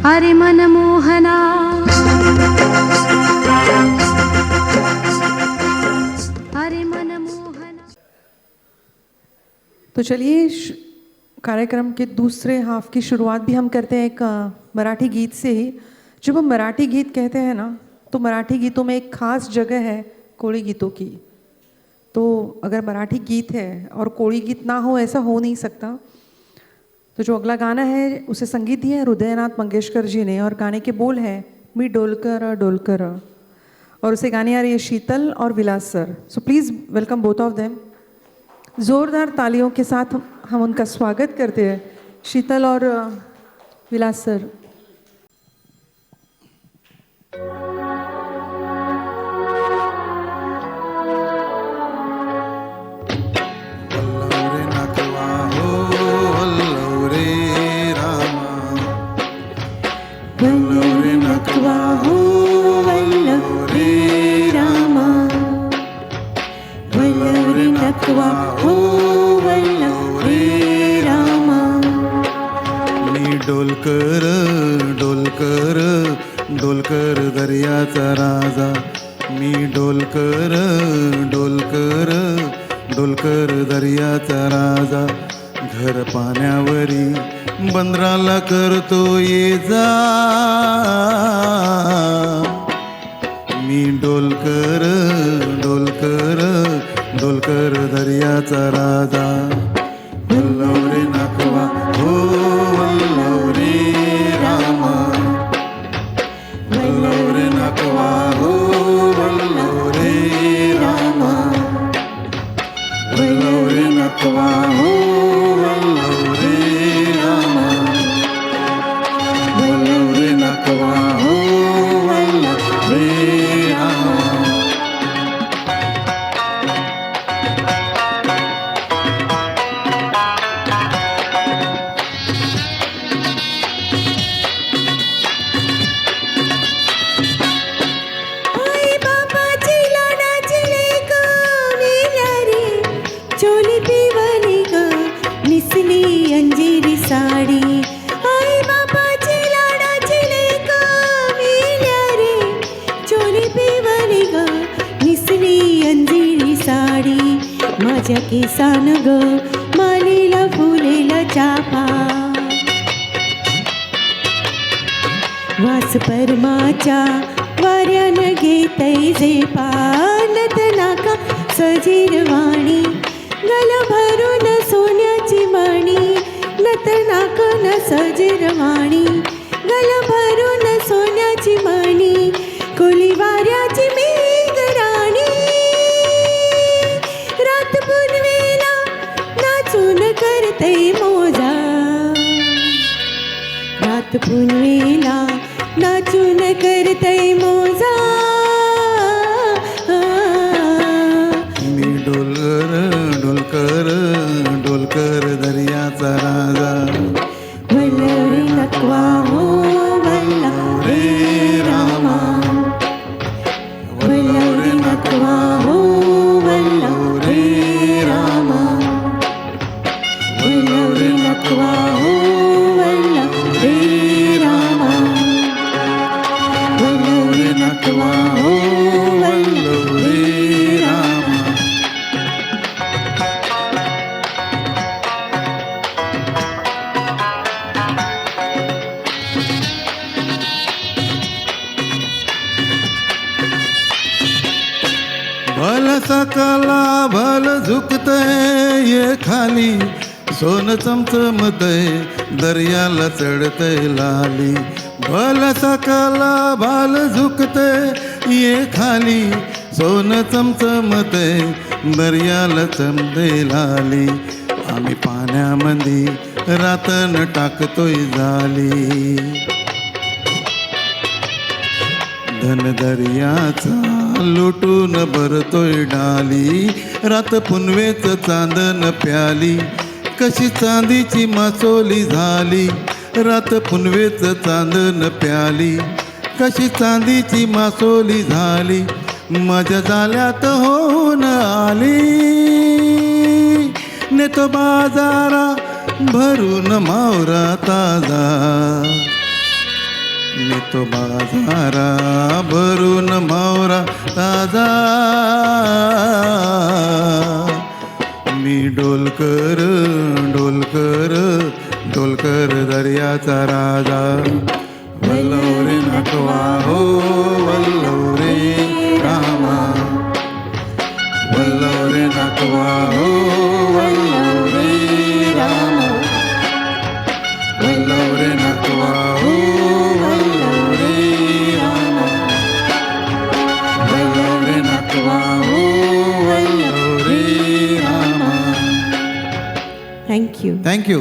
हरे मनमोहना हरे मनमोहना। तो चलिए कार्यक्रम के दूसरे हाफ की शुरुआत भी हम करते हैं एक मराठी गीत से ही। जब हम मराठी गीत कहते हैं ना, तो मराठी गीतों में एक खास जगह है कोळी गीतों की। तो अगर मराठी गीत है और कोळी गीत ना हो, ऐसा हो नहीं सकता। तो जो अगला गाना है उसे संगीत दिया है हृदयनाथ मंगेशकर जी ने, और गाने के बोल है मी डोलकर डोलकर, और उसे गाने आ रही है शीतल और Vilas sir. So please welcome both of them. ज़ोरदार तालियों के साथ हम उनका स्वागत करते हैं, शीतल और विलास सर। डोलकर डोलकर डोलकर दर्याचा राजा, मी डोलकर डोलकर डोलकर दर्याचा राजा, घर पाण्यावरी बंदराला करतो ये जा, मी डोलकर डोलकर डोलकर दर्याचा राजा। वल्लव रे नाकवा हो वल्लव रे रामा, वल्लव रे नाकवा हो वल्लव रे रामा, वल्लव रे नाकवा हो वल्लव रे रामा, वल्लव रे नाकवा हो वल्लव रे रामा। अंजिरी साडी आई बापाची लाडाची लेक मिल्या रे, चोली पिवली ग निसली अंजिरी साडी, माझ्या केसान ग मालीला फुलेला चापा, वास परमाच्या वाऱ्यानं घेतै जे पानत नाका सजीरवाणी, गल भरून सोन्याची मणी, नतनाकन सजीरवाणी, गल भरून सोन्याची मणी, कोली वाऱ्याची मेघराणी, रात पुनवेला नाचून करते मोजा, रात पुनवेला नाचून करते मोजा, मी डोलकर डोलकर दर्याचा राजा, वल्लव रे नकवा हो वल्लव रे रामा, वल्लव रे नकवा हो वल्लव रे रामा, वल्लव रे नकवा हो वल्लव रे रामा, वल्लव रे नकवा हो वल्लव रे रामा। भल सकला भल झुकते ये खाली, सोन चमचमते दर्याला चढते लाली, भल सकला भल झुकते ये खाली, सोन चमचमते दर्याला चमते लाली, आम्ही पाण्यामध्ये रातन टाकतोय झाली, धन दर्याचा लुटून भरतोय डाली, रात पुनवेच चांदन प्याली, कशी चांदीची मासोली झाली, रात पुनवेच चांदन प्याली, कशी चांदीची मासोली झाली, माझ्या जाल्यात होऊन आली, नेतो बाजारा भरून मावरा ताजा, तो बाजारा भरून मावरा ताजा मी डोलकर डोलकर डोलकर दर्याचा राजा वल्लव रे नटवा हो वल्लव रे रामा वल्लव रे नटवा हो वल्लव रे रामा वल्लव रे नटवा हो वल्लव रे रामा वल्लव रे नटवा हो वल्लव रे रामा थँक्यू थँक्यू